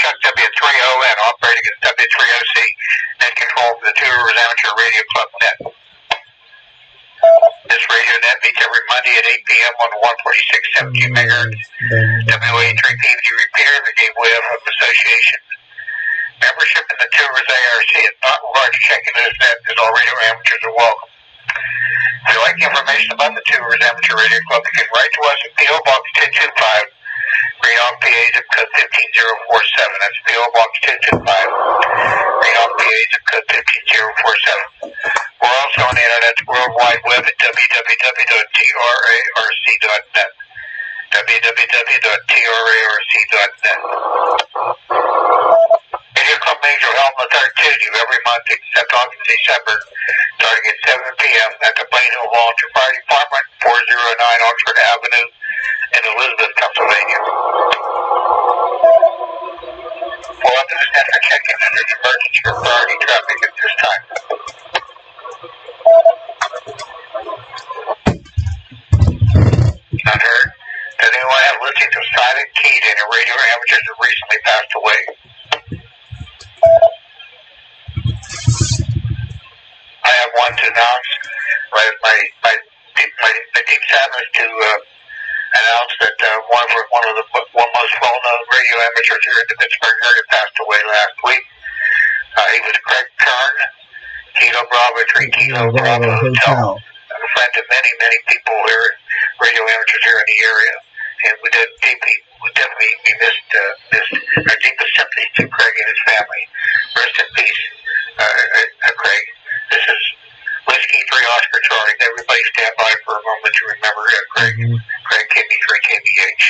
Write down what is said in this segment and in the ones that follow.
Chuck W30N, operating as W30C, net control for the Two Rivers Amateur Radio Club net. This radio net meets every Monday at 8 p.m. on 146.17 MHz. WA3PVD repeater, the Gateway FM Association. Membership in the Two Rivers ARC is not required to check into this net, as all radio amateurs are welcome. If you'd like information about the Two Rivers Amateur Radio Club, you can write to us at P.O. Box 225, Green Hawk, PA, zip code 15047. That's P.O. Box 225, Green Hawk, PA, zip code 15047. We're also on the internet, World Wide Web at www.trarc.net. www.trarc.net. Radio Club meetings are held on the third Tuesday of every month except August and December, starting at 7 p.m. at the Plain Hill Volunteer Fire Department, 409 Oxford Avenue in Elizabeth, Pennsylvania. Pull up to the net for check-in and there's emergency or priority traffic at this time. Unheard. Does anyone have listings of silent keyed in a radio amateurs that recently passed away? I have one to announce. My deep sadness to announce that one of the most well-known radio amateurs here in the Pittsburgh area passed away last week. He was Craig Kern, Kilo Bravo 3 Kilo Bravo Hotel. A friend of many people here, radio amateurs here in the area, and we definitely missed our deepest sympathy to Craig and his family. Rest in peace, Craig. This is Whiskey 3 Oscar Charlie. Everybody stand by for a moment to remember Craig. Craig KB3 KBH.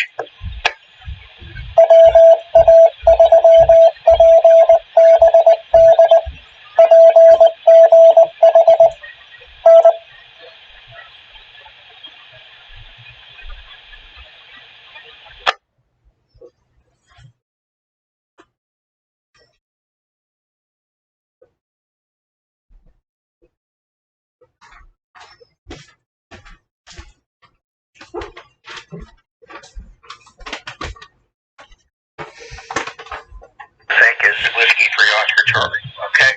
Whiskey 3 Oscar Charlie. Okay?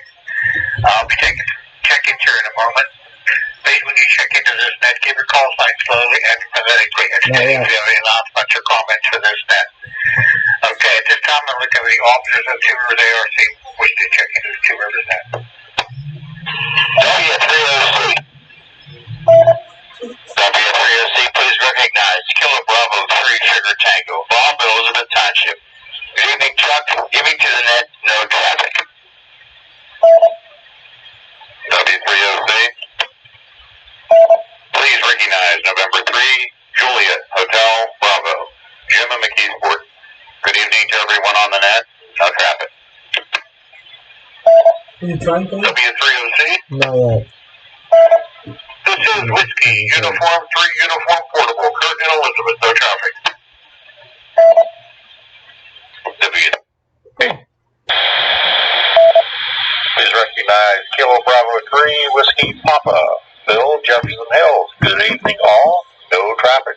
I'll be taking check-ins here in a moment. Please, when you check into this net, give your call sign slowly and phonetically. If you have any announcements or comments for this net. Okay, at this time, I'm looking at the officers of Two Rivers ARC wish to check into the Two Rivers net. W3OC. W3OC, please recognize Kilo Bravo 3 Sugar Tango, Bob, Elizabeth Township. Good evening, Chuck. Giving to the net, no traffic. W3OC. Please recognize November 3, Juliet, Hotel, Bravo, Jim and McKeesport. Good evening to everyone on the net, no traffic. W3OC. No. This is Whiskey, Uniform 3, Uniform Portable, Kurt and Elizabeth, no traffic. Please recognize Kilo Bravo 3 Whiskey Papa, Bill, Jefferson Hills. Good evening, all. No traffic.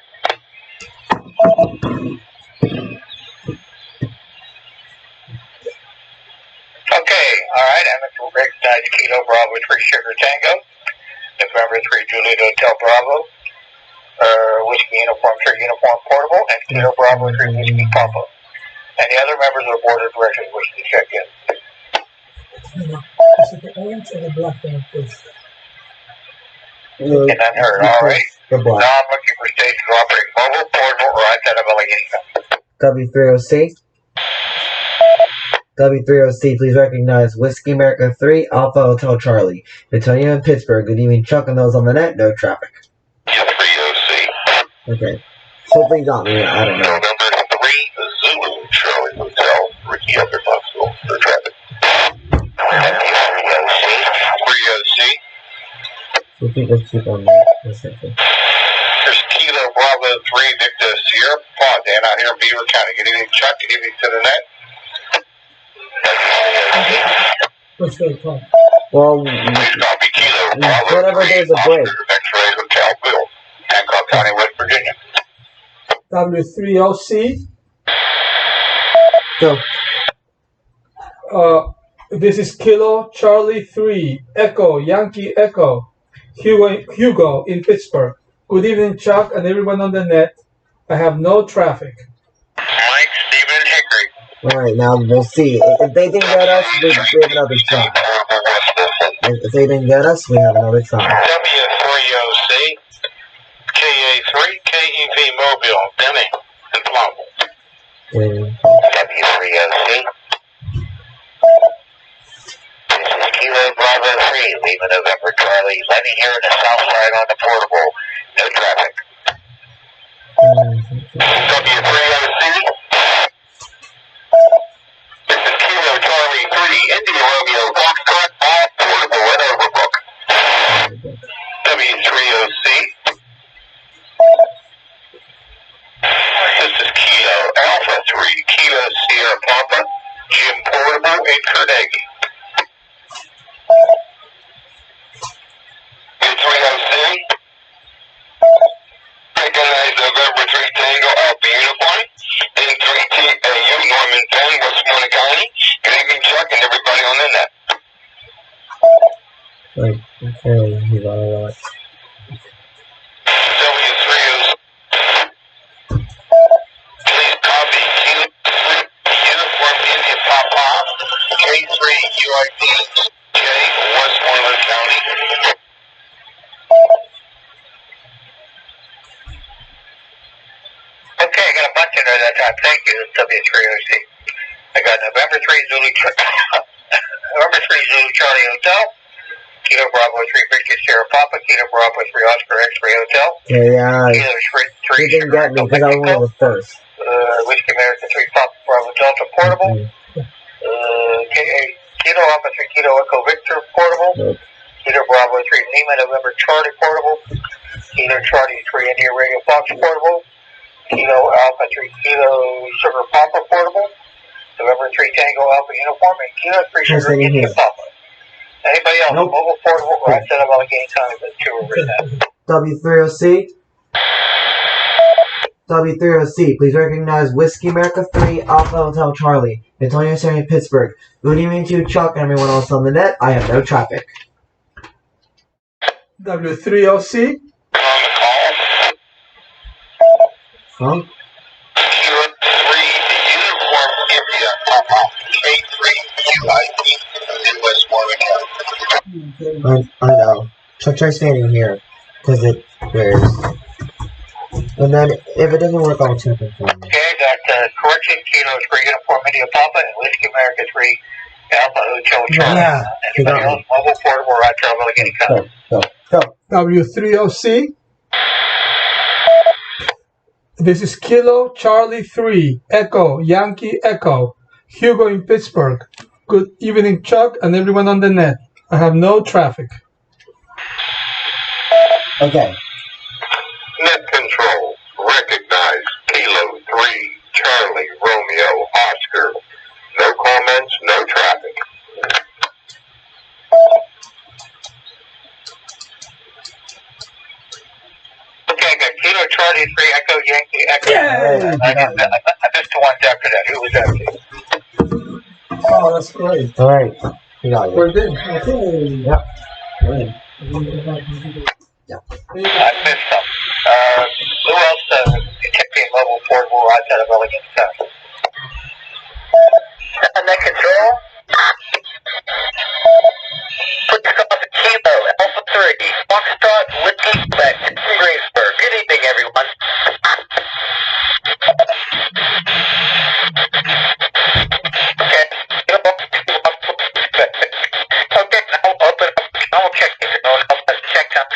Okay, all right. I'm going to recognize Kilo Bravo 3 Sugar Tango, November 3 Juliet Hotel Bravo, Whiskey Uniform 3 Uniform Portable, and Kilo Bravo 3 Whiskey Papa. And the other members of the board of directors wish to check in. Is it the orange or the black one, please? And unheard, all right. Now I'm looking for stations operating mobile, portable, or outside of W3OC. Allegheny. W3OC, please recognize Whiskey America 3 Alpha Hotel Charlie. Antonio in Pittsburgh. Good evening, Chuck, and those on the net. No traffic. W3OC. Okay. Hopefully you got me. I don't know. November 3 Zulu Charlie Hotel, Ricky Upper Knoxville. No traffic. W3OC. 3OC. So people keep on that. There's Kilo Bravo 3 Victor Sierra Paw Dan out here in Beaver County. Good evening, Chuck. Good evening to the net. What's going on? Well, whenever there's a break. X-Ray Hotel Bill, Hancock County, West Virginia. W3OC. Go. This is Kilo Charlie 3 Echo Yankee Echo Hugo in Pittsburgh. Good evening, Chuck, and everyone on the net. I have no traffic. Mike, Stephen, Hickory. Alright, now we'll see. If they didn't get us, we have another try. If they didn't get us, we have another try. W3OC, KA3, KEV Mobile, Denny, and Plumble. W3OC. This is Kilo Bravo 3, Lima November Charlie. Landing here in the south side on the portable. No traffic. W3OC. This is Kilo Charlie 3, India Romeo, Foxtrot, all portable and overbook. W3OC. This is Kilo Alpha 3, Kilo Sierra Papa, Jim Portable in Carnegie. U3OC. Recognize November 3 Tango Alpha Uniform. N3T AU Norman Penn, West Montgomery. Good evening, Chuck, and everybody on the net. Right, okay, you got a lot. W3OC. Please copy Uniform India Papa, K3 UIP, J, Westmoreland County. Okay, I got a bunch in there that time. Thank you, W3OC. I got November 3 Zulu Charlie Hotel, Kilo Bravo 3 Victor Sierra Papa, Kilo Bravo 3 Oscar X-Ray Hotel. Okay, Kilo 3 you didn't get me because I was one of the first. Whiskey America 3 Papa Bravo Delta Portable. Kilo Alpha 3 Kilo Echo Victor Portable. Nope. Kilo Bravo 3 Lima November Charlie Portable. Kilo Charlie 3 India Radio Fox Portable. Kilo Alpha 3 Kilo Sugar Papa Portable. November 3 Tango Alpha Uniform. And Kilo 3 Sugar India Papa. Anybody else? Nope. Mobile portable right side of Allegheny County, but 2 over that. W3OC. W3OC, please recognize Whiskey America 3 Alpha Hotel Charlie. Antonio Sammy, Pittsburgh. Good evening to you, Chuck, and everyone else on the net. I have no traffic. W3OC. Huh? Kilo 3 Uniform India Papa. K3 UIP in Westmoreland County. I know. Try standing here, because it wears. And then, if it doesn't work, I'll check it for you. Okay, I got correction, Kilo 3 Uniform India Papa, and Whiskey America 3 Alpha Hotel Charlie. Yeah. Anybody else? Mobile portable right side of Allegheny County. Go. W3OC. This is Kilo Charlie 3 Echo Yankee Echo Hugo in Pittsburgh. Good evening, Chuck, and everyone on the net. I have no traffic. Okay. Net control. Recognize Kilo 3 Charlie Romeo Oscar. No comments, no traffic. Okay, I got Kilo Charlie 3 Echo Yankee Echo. Yay! I missed the ones after that. Who was that? Oh, that's great. Alright. You got it. We're in. Okay. Yep. We're in. I missed some. Who else kept being mobile portable right out of Allegheny County? Net control. Put yourself a Kilo Alpha 3 Foxtrot Whiskey Quebec in Greensburg. Good evening, everyone. Okay. Okay, now open up. I'll check if no one else has checked out.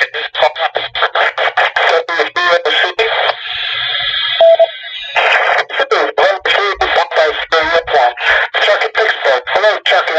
Chuck in Pittsburgh. Hello, Chuck in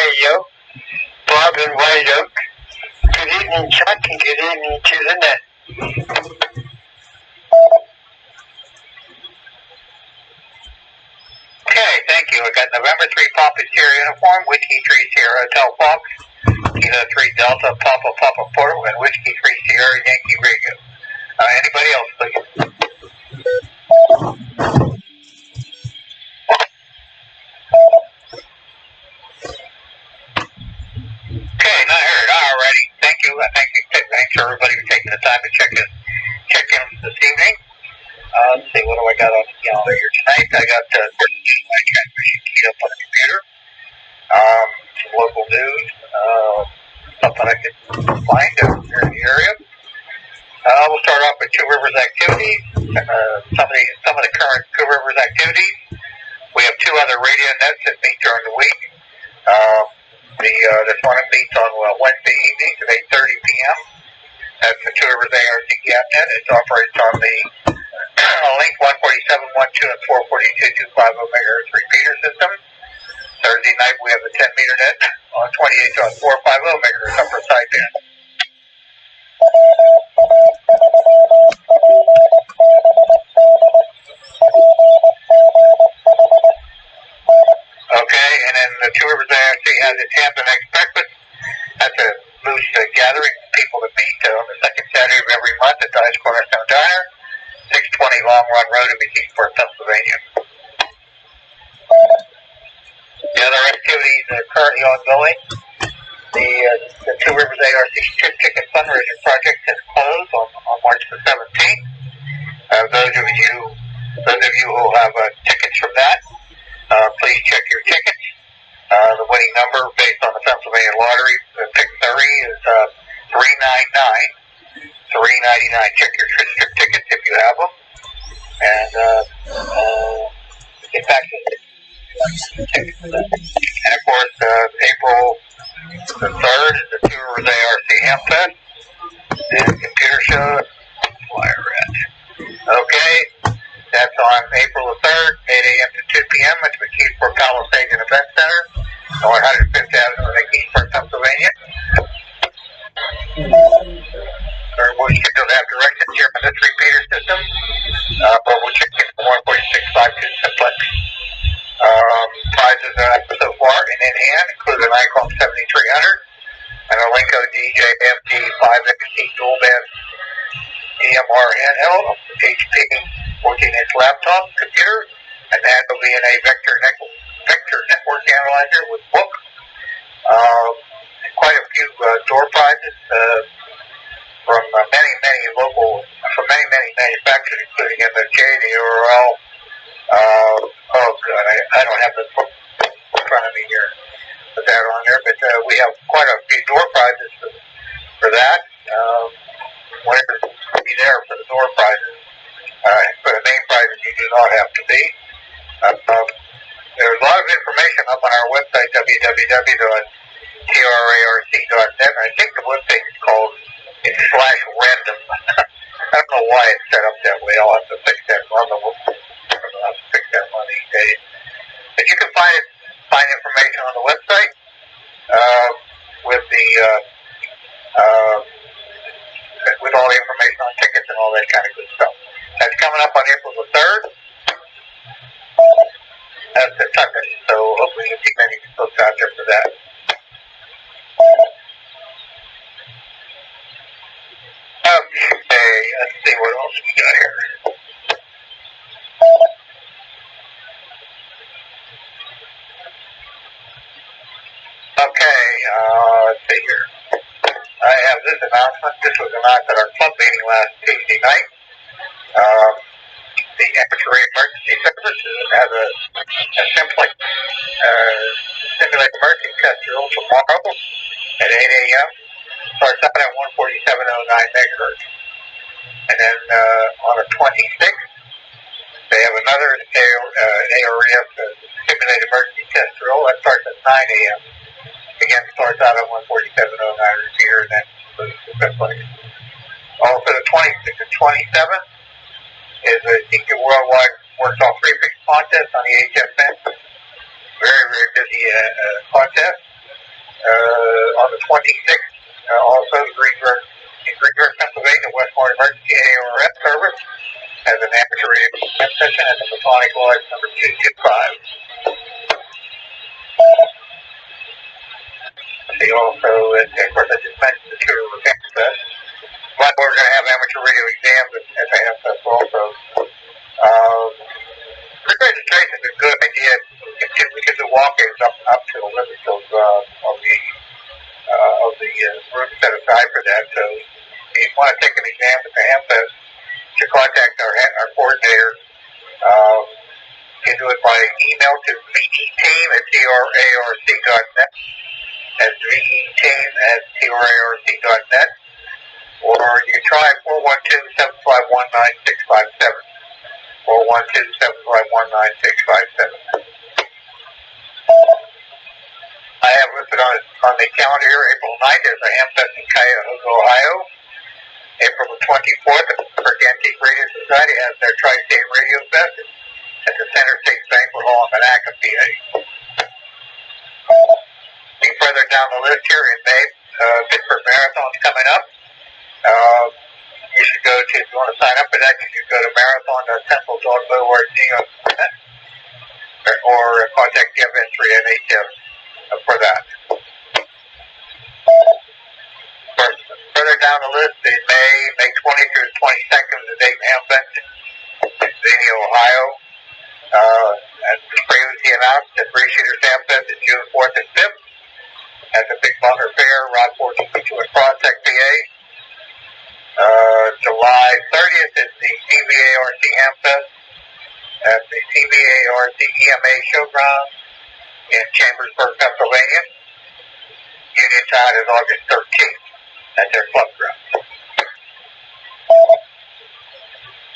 Radio, Bob in White Oak. Good evening, Chuck, and good evening to the net. Okay, thank you. I got November 3 Papa Sierra uniform, Whiskey 3 Sierra Hotel Fox, Kilo 3 Delta Papa Papa Portal, and Whiskey 3 Sierra Yankee Radio. Anybody else, please? Okay, not heard. Alrighty. Thank you. Thanks for everybody for taking the time to check in this evening. Let's see, what do I got on the calendar here tonight? I got my transmission keyed up on the computer. Some local news. Something I can find here in the area. We'll start off with Two Rivers activities. Some of the current Two Rivers activities. We have 2 other radio nets that meet during the week. This one meets on Wednesday evenings at 8:30 p.m. That's the Two Rivers ARC net. It operates on the link 147, 12, and 442, 250 megahertz repeater system. Thursday night we have the 10 meter net on 28.450 megahertz upper sideband. Okay, and then the Two Rivers ARC has its Hampton Next Breakfast. That's a loose gathering of people that meet on the second Saturday of every month at Dice Cornerstone Diner, 620 Long Run Road in Mechanicsburg, Pennsylvania. The other activities that are currently ongoing, the Two Rivers ARC Trip Ticket Fundraising Project has closed on March the 17th. Those of you who have tickets from that, please check your tickets. The winning number based on the Pennsylvania Lottery, the pick 3 is 399. Check your trip tickets if you have them. And get back to the tickets. And of course, April the 3rd is the Two Rivers ARC Hamfest and computer show. Flyer at. Okay. That's on April the 3rd, 8 a.m. to 2 p.m. at the McKeesburg Palisades Event Center on 105th Avenue in McKeesburg, Pennsylvania. We're scheduled to have directions here from this repeater system, but we'll check in for 14652 simplex. Prizes so far in hand include an iPhone 7300 and a Linko DJMD 5XT dual band DMR handheld, HP 14-inch laptop computer, and the VNA Vector Network Analyzer with book. Quite a few door prizes from many manufacturers, including MFJ, the URL. Oh God, I don't have the book in front of me here. Put that on there, but we have quite a few door prizes for that. Winners will be there for the door prizes. For the main prizes, you do not have to be. There's a lot of information up on our website, www.trarc.net. I think the website is called /random. I don't know why it's set up that way. I'll have to fix that one. I'll have to fix that one these days. But you can find information on the website with all the information on tickets and all that kind of good stuff. That's coming up on April the 3rd. That's the Tucker, so hopefully you'll see many folks out there for that. Okay, let's see what else we got here. Okay, let's see here. I have this announcement. This was announced at our club meeting last Tuesday night. The Amateur Emergency Services has a simulated emergency test drill tomorrow at 8 a.m. Starts out at 147.09 megahertz. And then on the 26th, they have another ARF simulated emergency test drill. That starts at 9 a.m. Again, starts out at 147.09 repeater, and then the best place. Also, the 26th and 27th is a Teacher Worldwide Works All Prefix contest on the HFN. Very, very busy contest. On the 26th, also in Greenburg, Pennsylvania, Westmore Emergency ARS Service has an amateur radio session at the Masonic Lodge number 225. They also, and of course, I just mentioned the tour of Hamfest. But we're going to have amateur radio exams at the Hamfest also. The registration is a good idea. We can do walk-ins up to the limits of the room set aside for that. So if you want to take an exam at the Hamfest, you contact our coordinator. You can do it by email to veteam@trarc.net. That's veteam@trarc.net. Or you can try 412-751-9657. 412-751-9657. I have listed on the calendar here, April 9th, there's a Hamfest in Cuyahoga, Ohio. April the 24th, the Pittsburgh Antique Radio Society has their Tri-State Radio Fest at the Center State Banquet Hall in Monaca, PA. Further down the list here in May, Pittsburgh Marathon's coming up. You should go to, if you want to sign up for that, you should go to marathon.central.org or contact the FS3 NHF for that. Further down the list in May 20th through the 22nd, the Dayton Hamfest in Xenia, Ohio. As previously announced, the Free Shooters Hamfest is June 4th and 5th at the Big Butler Fair, Rockport, in Prospect, PA. July 30th is the CVARC Hamfest at the CVARC EMA Showground in Chambersburg, Pennsylvania. Union Tide is August 13th at their club ground.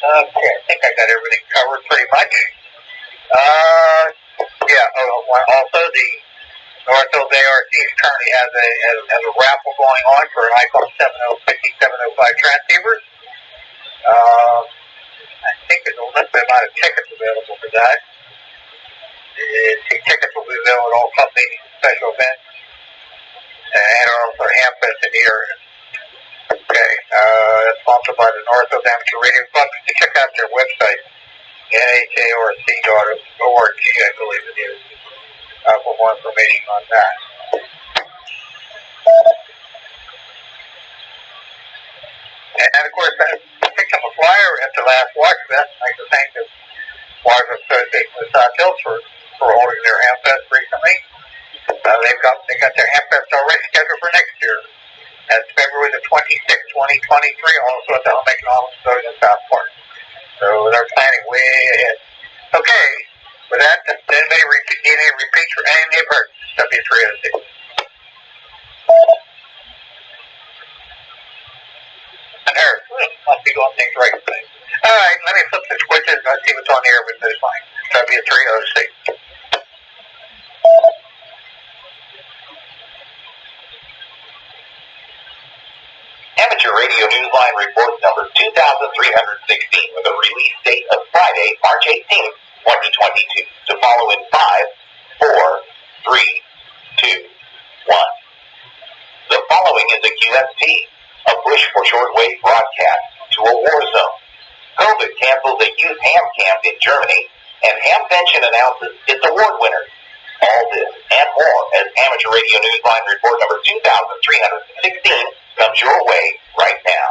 Okay, I think I got everything covered pretty much. Also the Northfield ARC currently has a raffle going on for an ICOM 705 transceivers. I think there's a limited amount of tickets available for that. The tickets will be available at all club meetings and special events, and also Hamfest in the area. Okay, that's sponsored by the Northfield Amateur Radio Club. You can check out their website, nharc.org, I believe it is, for more information on that. And of course, I picked up a flyer at the last Watch Fest. I'd like to thank the Watch Association of South Hills for holding their Hamfest recently. They got their Hamfest already scheduled for next year. That's February the 26th, 2023, also at the Home Economics Building in South Park. So they're planning way ahead. Okay, with that, does anybody need any repeats for anything they've heard? W306. And Eric, must be doing things right today. All right, let me flip the switches and let's see what's on the air with this line. W306. Amateur Radio Newsline Report number 2316 with a release date of Friday, March 18th, 2022. To follow in 5, 4, 3, 2, 1. The following is a QST, a push for shortwave broadcast to a war zone. COVID cancels a youth ham camp in Germany, and Hamvention announces its award winners. All this and more as Amateur Radio Newsline Report number 2316 comes your way right now.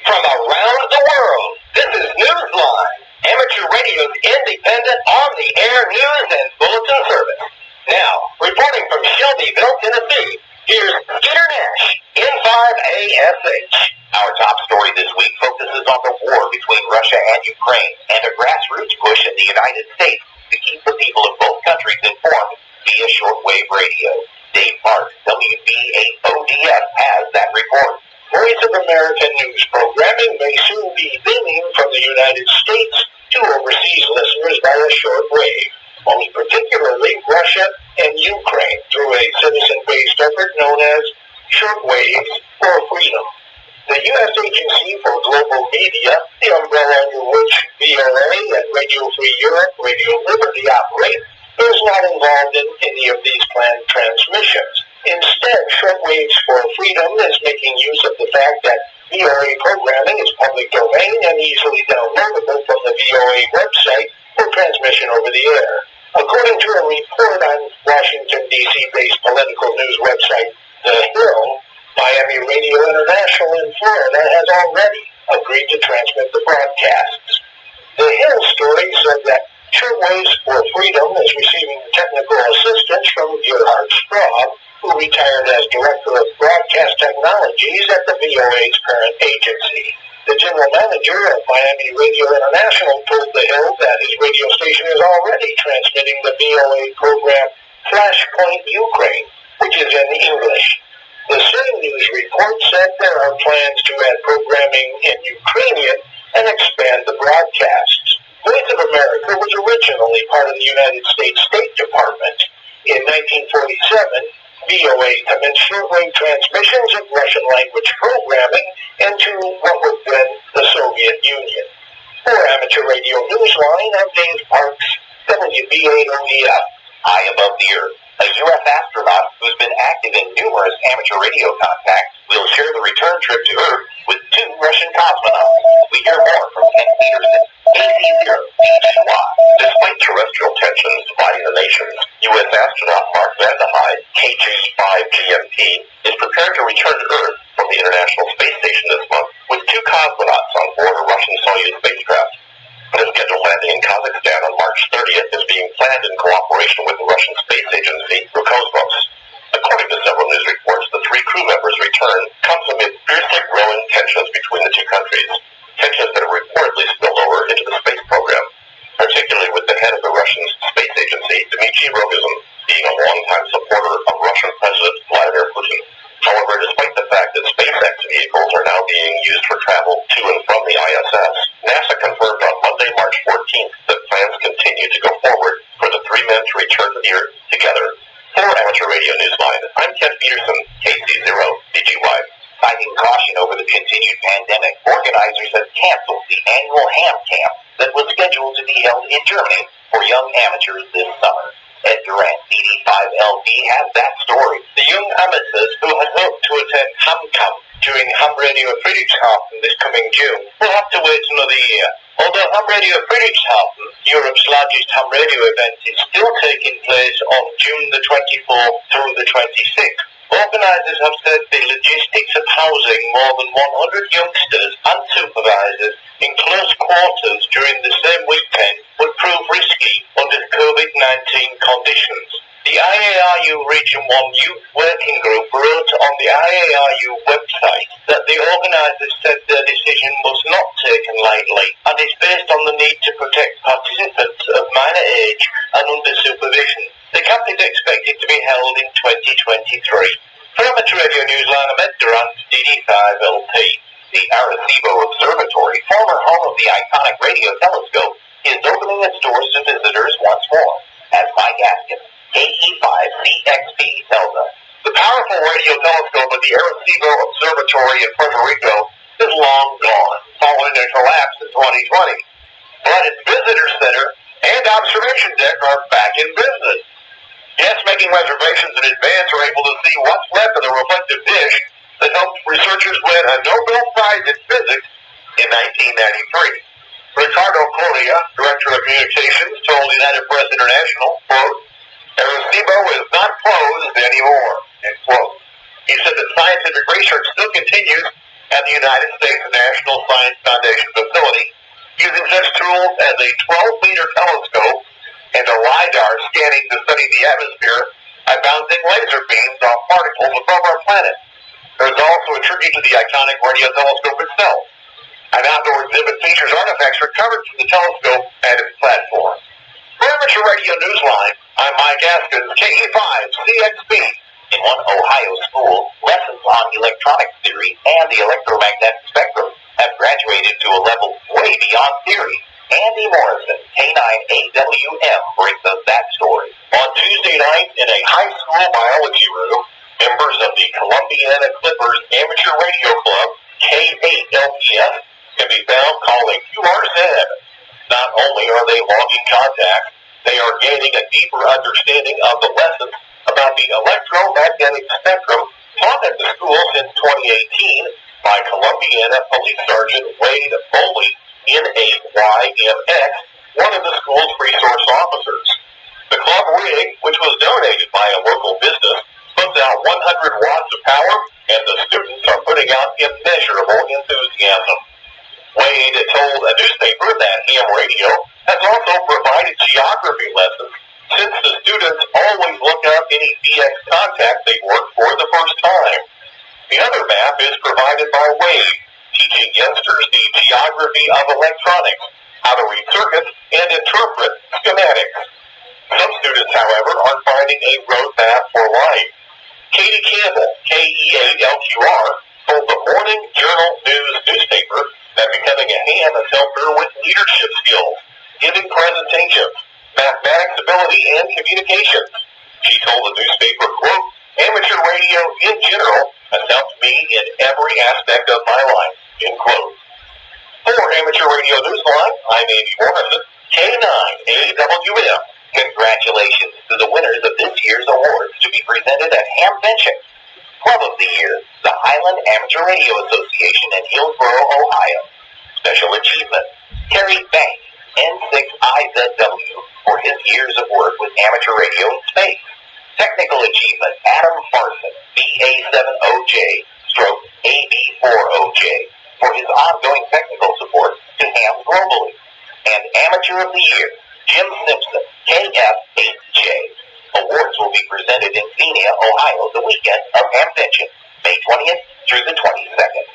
From around the world, this is Newsline, Amateur Radio's independent on-the-air news and bulletin service. Now, reporting from Shelbyville, Tennessee, here's Peter Nash, N5ASH. Our top story this week focuses on the war between Russia and Ukraine and a grassroots push in the United States to keep the people of both countries informed via shortwave radio. Dave Mark, WBAODF, has that report. Voice of America news programming may soon be beaming from the United States to overseas listeners via shortwave, most particularly Russia and Ukraine, through a citizen-based effort known as Shortwaves for Freedom. The U.S. Agency for Global Media, the umbrella under which VOA and Radio Free Europe, Radio Liberty operate, is not involved in any of these planned transmissions. Instead, Shortwaves for Freedom is making use of the fact that VOA programming is public domain and easily downloadable from the VOA website for transmission over the air. According to a report on Washington, D.C.-based political news website The Hill, Miami Radio International in Florida has already agreed to transmit the broadcasts. The Hill story said that Shortwaves for Freedom is receiving technical assistance from Gerhard Straub, who retired as Director of Broadcast Technologies at the VOA's parent agency. The general manager of Miami Radio International told The Hill that his radio station is already transmitting the VOA program Flashpoint Ukraine, which is in English. The same news report said there are plans to add programming in Ukrainian and expand the broadcasts. Voice of America was originally part of the United States State Department. In 1947, VOA commenced shortwave transmissions of Russian language programming into what was then the Soviet Union. For Amateur Radio Newsline, I'm Dave Parks, WBAOEF. High above the earth, a U.S. astronaut who's been active in numerous amateur radio contacts will share the return trip to Earth with 2 Russian cosmonauts. We hear more from Ken Peterson, KC0DGY. Despite terrestrial tensions dividing the nations, U.S. astronaut Mark Vande Hei, KG5GMP, is prepared to return to Earth from the International Space Station this month with 2 cosmonauts on board a Russian Soyuz spacecraft. The scheduled landing in Kazakhstan on March 30th is being planned in cooperation with the Russian space agency, Roscosmos. According to several news reports, the 3 crew members' return comes amid fiercely growing tensions between the 2 countries, tensions that have reportedly spilled over into the space program, particularly with the head of the Russian space agency, Dmitry Rogozin, being a longtime supporter of Russian President Vladimir Putin. However, despite the fact that SpaceX vehicles are now being used for travel to and from the ISS, NASA confirmed on Monday, March 14th, that plans continue to go forward for the 3 men to return to the Earth together. For Amateur Radio Newsline, I'm Ken Peterson, KC0DGY. Citing caution over the continued pandemic, organizers have canceled the annual ham camp that was scheduled to be held in Germany for young amateurs this summer. Ed Durant, DD5LD, has that story. The young amateurs who had hoped to attend Ham Camp during Ham Radio Friedrichshafen this coming June will have to wait another year. Although Ham Radio Friedrichshafen, Europe's largest ham radio event, is still taking place on June the 24th through the 26th, organizers have said the logistics of housing more than 100 youngsters and supervisors in close quarters during the same weekend would prove risky under COVID-19 conditions. The IARU Region 1 Youth Working Group wrote on the IARU website that the organizers said their decision was not taken lightly and is based on the need to protect participants of minor age and under supervision. The camp is expected to be held in 2023. For Amateur Radio Newsline, I'm Ed Durant, DD5LP. The Arecibo Observatory, former home of the iconic radio telescope, is opening its doors to visitors once more, as Mike Askin, KE5CXP, tells us. The powerful radio telescope at the Arecibo Observatory in Puerto Rico is long gone, following a collapse in 2020. But its visitor center and observation deck are back in business. Guests making reservations in advance are able to see what's left of the reflective dish that helped researchers win a Nobel Prize in Physics in 1993. Ricardo Correa, Director of Communications, told United Press International, quote, Arecibo is not closed anymore, end quote. He said that scientific research still continues at the United States National Science Foundation facility, using such tools as a 12-meter telescope and a LiDAR scanning to study the atmosphere by bouncing laser beams off particles above our planet. There is also a tribute to the iconic radio telescope itself. An outdoor exhibit features artifacts recovered from the telescope and its platform. For Amateur Radio Newsline, I'm Mike Askins, KE5CXP. In one Ohio school, lessons on electronics theory and the electromagnetic spectrum have graduated to a level way beyond theory. Andy Morrison, K9AWM, brings us that story. On Tuesday night in a high school biology room, members of the Columbiana Clippers Amateur Radio Club, K8LPS, can be found calling QRZ. Not only are they logging contacts, they are gaining a deeper understanding of the lessons about the electromagnetic spectrum taught at the school since 2018 by Columbiana Police Sergeant Wade Foley, NAYMX, one of the school's resource officers. The club rig, which was donated by a local business, puts out 100 watts of power, and the students are putting out immeasurable enthusiasm. Wade told a newspaper that ham radio has also provided geography lessons since the students always look up any DX contact they work for the first time. The other map is provided by Wade, teaching youngsters the geography of electronics, how to read circuits, and interpret schematics. Some students, however, are finding a roadmap for life. Katie Campbell, KEALQR, told the Morning Journal News newspaper that becoming a ham has helped her with leadership skills, giving presentations, mathematics ability, and communication. She told the newspaper, quote, "Amateur radio in general has helped me in every aspect of my life," end quote. For Amateur Radio Newsline, I'm Andy Morrison, K9AWM. Congratulations to the winners of this year's awards to be presented at Hamvention. Club of the Year, the Highland Amateur Radio Association in Hillsboro, Ohio. Special Achievement, Terry Bank, N6IZW, for his years of work with amateur radio in space. Technical Achievement, Adam Farson, BA7OJ/AB4OJ, for his ongoing technical support to hams globally. And Amateur of the Year, Jim Simpson, KF8J. Awards will be presented in Xenia, Ohio, the weekend of Hamvention, May 20th through the 22nd.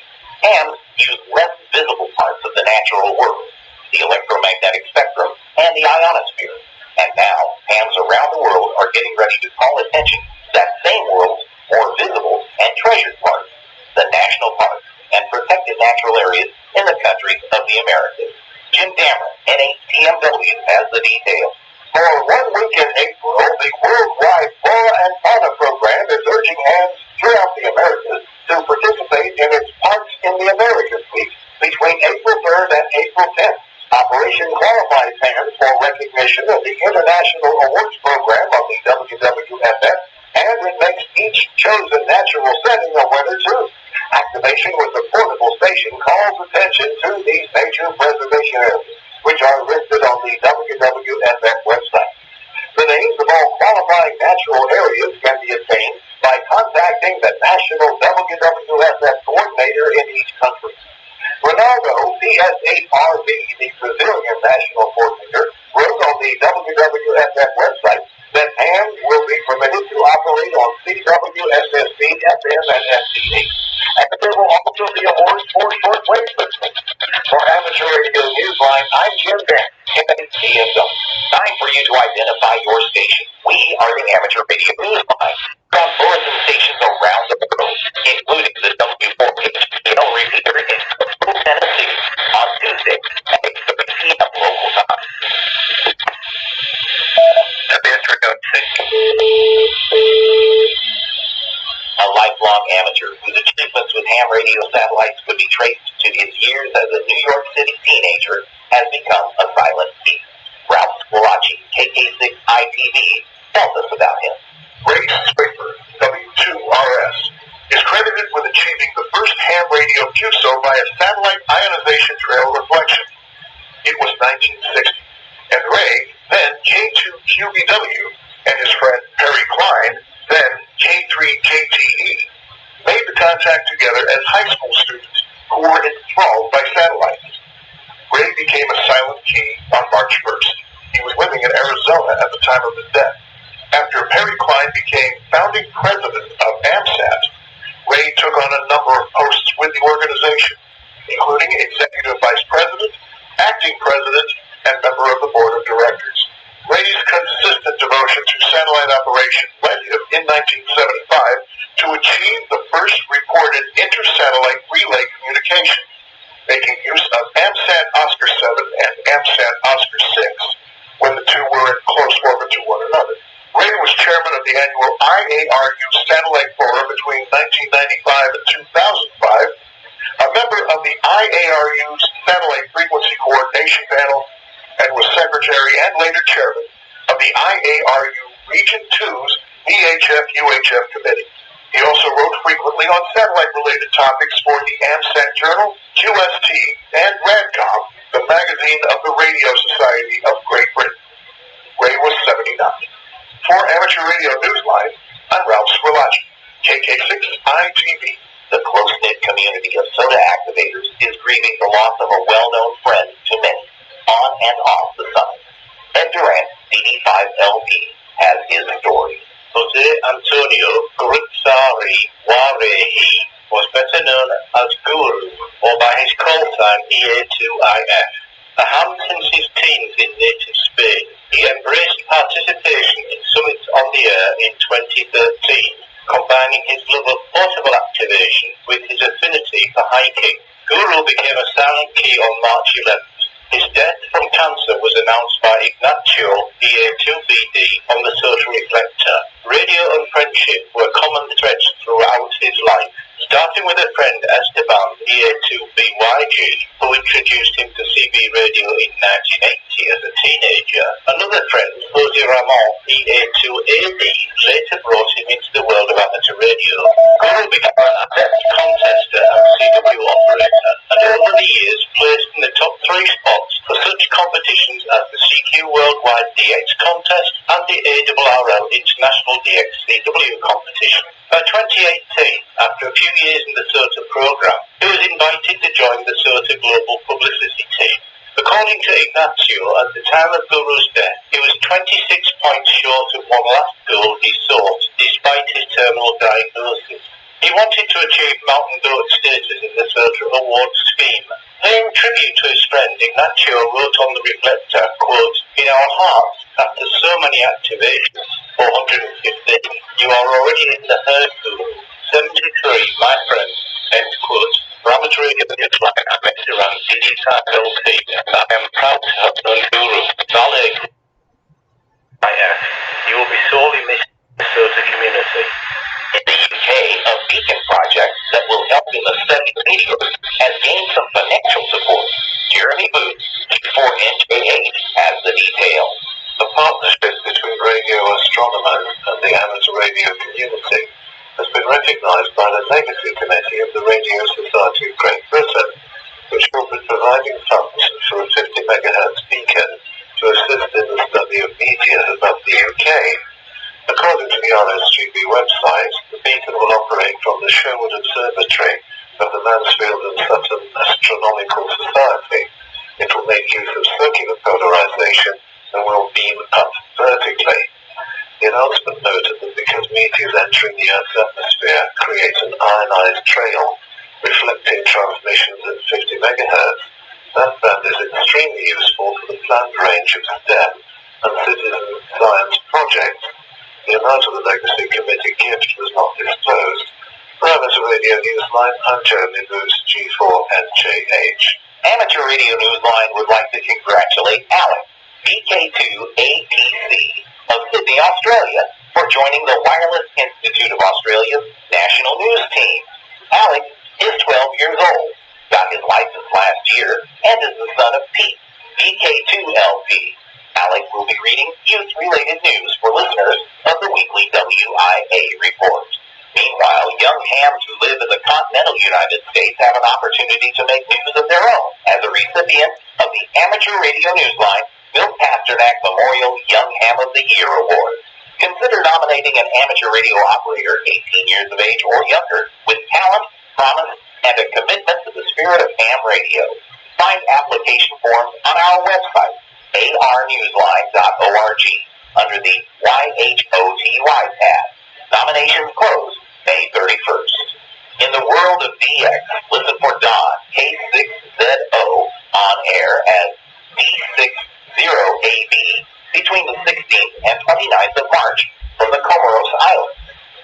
Hams use less visible parts of the natural world, the electromagnetic spectrum, and the ionosphere. And now, hams around the world are getting ready to call attention to that same world's more visible and treasured parts, the national parks and protected natural areas in the countries of the Americas. Jim Dammer, NHTMW, has the details. For 1 week in April, the Worldwide Flora and Fauna Program is urging hams throughout the Americas to participate in its Parks in the Americas Week between April 3rd and April 10th. Operation qualifies hams for recognition of the International Awards Program of the WWFF, and it makes each chosen natural setting a winner too. Activation with the portable station calls attention to these major preservation areas, which are listed on the WWFF website. The names of all qualifying natural areas can be obtained by contacting the national WWFF coordinator in each country. Ronaldo PS8RV, the Brazilian national coordinator, wrote on the WWFF website that hams will be permitted to operate on CWSSB, FM, and FT8. And there will also be awards for shortwave listening. For Amateur Radio Newsline, I'm Jim Beck, KTMW. Time for you to identify your station. We are the Amateur Radio Newsline. From bulletin stations around the world, including the W4HPL repeater in Knoxville, Tennessee, on Tuesday at 8:30 p.m. local time. A lifelong amateur whose achievements with ham radio satellites could be traced to his years as a New York City teenager has become a silent thief. Ralph Squillaci, KK6ITV, tells us about him. Ray Spraker, W2RS, is credited with achieving the first ham radio QSO by a satellite ionization trail reflection. It was 1960, and Ray, then K2QBW, and his friend Perry Klein, then K3KTE, made the contact together as high school students who were enthralled by satellites. Ray became a silent key on March 1st. He was living in Arizona at the time of his death. After Perry Klein became founding president of AMSAT, Ray took on a number of posts with the organization, including executive vice president, acting president, and member of the board of directors. Ray's consistent devotion to satellite operation led him in 1975 to achieve the first recorded inter-satellite relay communication, making use of AMSAT Oscar 7 and AMSAT Oscar 6 when the two were in close orbit to one another. Ray was chairman of the annual IARU Satellite Forum between 1995 and 2005, a member of the IARU's Satellite Frequency Coordination Panel, and was secretary and later chairman of the IARU Region 2's EHF-UHF Committee. He also wrote frequently on satellite-related topics for the AMSAT Journal, QST, and RADCOM, the magazine of the Radio Society of Great Britain. Ray was 79. For Amateur Radio Newsline, I'm Ralph Squillaci, KK6ITV. The close-knit community of soda activators is grieving the loss of a well-known friend to many, on and off the summit. Ed Durant, CD5LP, has his story. Jose Antonio Gruzzari Warehi was better known as Guru, or by his call sign EA2IF. A ham since his teens in native Spain, he embraced participation in summits on the air in 2013, combining his love of portable activation with his affinity for hiking. Guru became a silent key on March 11th. His death from cancer was announced by Ignacio EA2BD on the social reflector. Radio and friendship were common threads throughout his life, starting with a friend Esteban EA2BYG, who introduced him to CB radio in 1980 as a teenager. Another friend, Jose Ramon EA2AD, later brought him into the world of amateur radio. Guru became an adept contester and CW operator, and over the years placed in the top 3 spots for such competitions as the CQ Worldwide DX Contest and the ARRL International DX CW Competition. By 2018, after a few years in the SOTA program, he was invited to join the SOTA Global Publicity team. According to Ignacio, at the time of Guru's death, he was 26 points short of one last goal he sought, despite his terminal diagnosis. He wanted to achieve Mountain Goat status in the SOTA Awards scheme. Paying tribute to his friend, Ignacio wrote on the reflector, quote, "In our hearts, after so many activations, 415, you are already in the herd, Guru. 73, my friend," end quote. For amateur radio newsline, I'm Ed Durant, CD5LP, and I am proud to have known Guru. Vale. IF, you will be sorely missed in the SOTA community. In the UK, a beacon project that will help in the study of meteors has gained some financial support. Jeremy Booth, G4NJ8, has the details. The partnership between radio astronomers and the amateur radio community has been recognised by the Legacy Committee of the Radio Society of Great Britain, which will be providing funds for a 50 MHz beacon to assist in the study of meteors above the UK. According to the RSGB website, the beacon will operate from the Sherwood Observatory of the Mansfield and Sutton Astronomical Society. It will make use of circular polarization and will beam up vertically. The announcement noted that because meteors entering the Earth's atmosphere create an ionized trail, reflecting transmissions at 50 MHz, that band is extremely useful for the planned range of STEM and citizen science projects. The amount of the Legacy Committee gift was not disclosed. For Amateur Radio Newsline, I'm Jeremy Booth, G4NJH. Amateur Radio Newsline would like to congratulate Alex, BK2APC, of Sydney, Australia, for joining the Wireless Institute of Australia's National News Team. Alex is 12 years old, got his license last year, and is the son of Pete, BK2LP. Alex will be reading youth-related news for listeners of the weekly WIA report. Meanwhile, young hams who live in the continental United States have an opportunity to make news of their own as a recipient of the Amateur Radio Newsline Bill Pasternak Memorial Young Ham of the Year Award. Consider nominating an amateur radio operator 18 years of age or younger with talent, promise, and a commitment to the spirit of ham radio. Find application forms on our website, arnewsline.org, under the YHOTY tab. Nominations close May 31st. In the world of DX, listen for Don K6ZO on air as D60AB between the 16th and 29th of March from the Comoros Islands,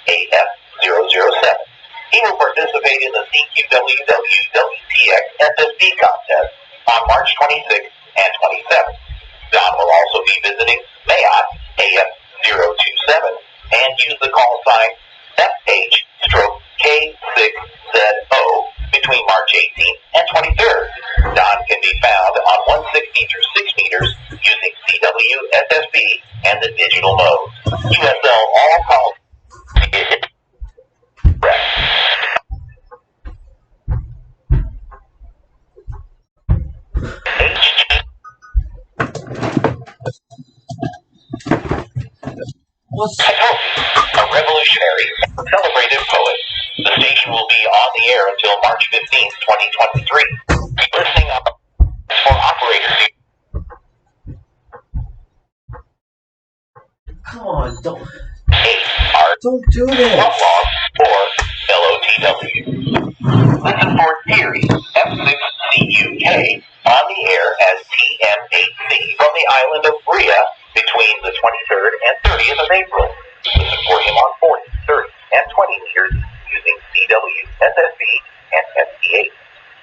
AF007. He will participate in the CQWW-WTX FSD contest on March 26th and 27th. Don will also be visiting Mayotte, AF027, and use the call sign FH/K6ZO between March 18th and 23rd. Don can be found on 160 through 6 meters using CW, SSB, and the digital mode. USL all calls a revolutionary, celebrated poet. The station will be on the air until March 15th, 2023. Listening up for operators. Come on, don't 8 do this. Log or LOTW. Listen for Theory F6CUK on the air as TM8C from the island of Bria between the 23rd and 30th of April. Listen for him on 40, 30, and 20 meters using CW, SSB, and ST8.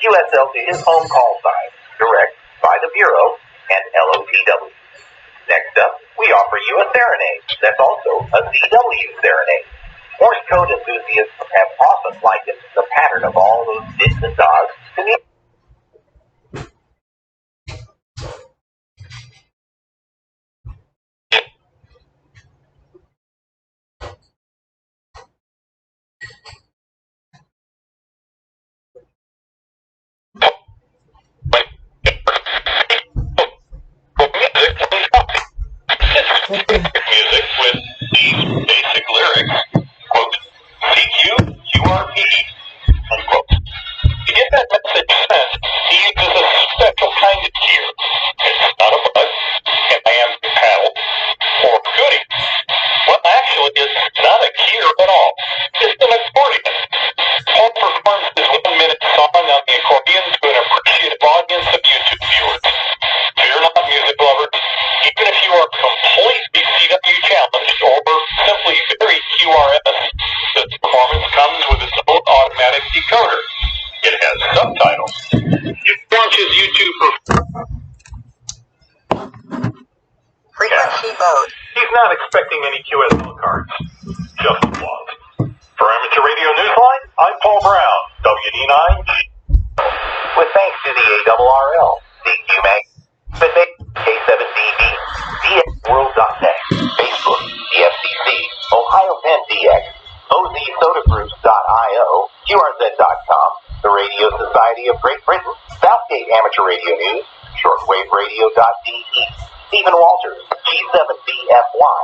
USL to his home call sign, direct by the Bureau and LOTW. Next up, we offer you a serenade that's also a CW serenade. Morse code enthusiasts have often likened the pattern of all those dits and dots to the music with these basic lyrics. Quote, CQRP, unquote. To get that message sent, he uses a special kind of gear. It's not a buzz, an iambic paddle, or a goodie. Well, actually, it's not a gear at all. It's an accordion. Paul performs his 1-minute song on the accordion to an appreciative audience of YouTube viewers. Fear not, music lovers. Even if you are completely CW challenged or simply very QRS, the performance comes with its own automatic decoder. It has subtitles. It launches YouTube for frequency mode. He's not expecting any QSL cards. Just applause. For Amateur Radio Newsline, I'm Paul Brown, WD9. With thanks to the ARRL, DQ Mag, K7DB, DXWorld.net, Facebook, the FCC, Ohio Penn DX, OZSodaGroups.io, QRZ.com, the Radio Society of Great Britain, Southgate Amateur Radio News, ShortwaveRadio.de, Stephen Walters, G7BFY,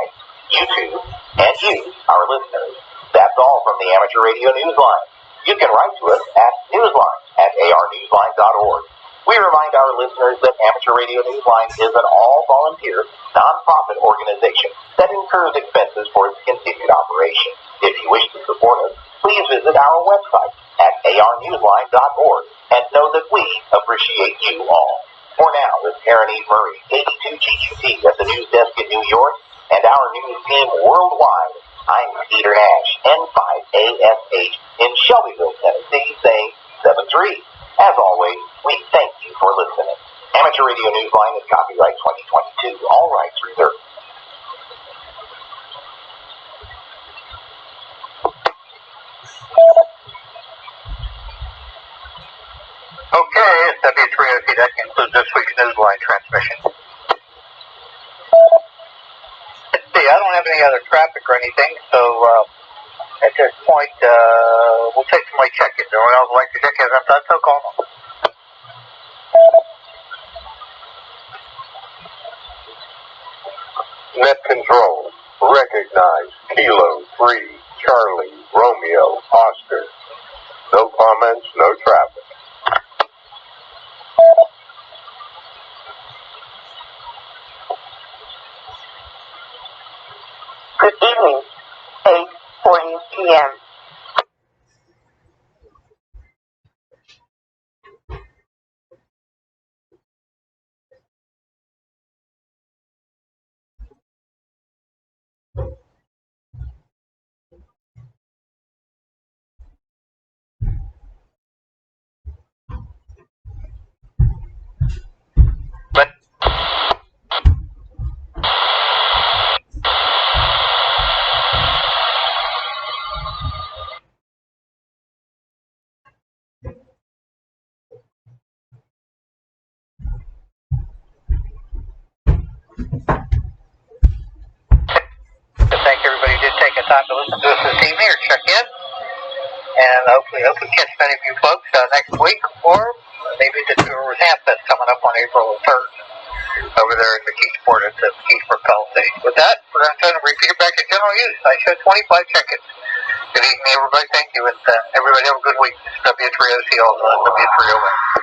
YouTube, and you, our listeners. That's all from the Amateur Radio Newsline. You can write to us at newsline@arnewsline.org. We remind our listeners that Amateur Radio Newsline is an all-volunteer, non-profit organization that incurs expenses for its continued operation. If you wish to support us, please visit our website at arnewsline.org and know that we appreciate you all. For now, it's Karen E. Murray, 82 GUT at the news desk in New York, and our news team worldwide. I'm Peter Nash, N5ASH in Shelbyville, Tennessee, saying 7-3. As always, we thank you for listening. Amateur Radio Newsline is copyright 2022, all rights reserved. Okay, it's W3OC. That concludes this week's Newsline transmission. Let's see, I don't have any other traffic or anything, so at this point, we'll take somebody check-ins. Anyone else would like to check in? That's so call them. Net control. Recognize Kilo 3, Charlie, Romeo, Oscar. No comments, no traffic. Good evening, 8:40 p.m. Thank everybody who did take the time to listen to us this evening or check in. And hopefully catch many of you folks next week, or maybe the Tours Amp that's coming up on April 3rd over there at the Keysport at the Keysport Coliseum. With that, we're going to turn and repeat it back to general use. I showed 25 check-ins. Good evening, everybody. Thank you, and everybody have a good week. It's W3OC, all W3ON.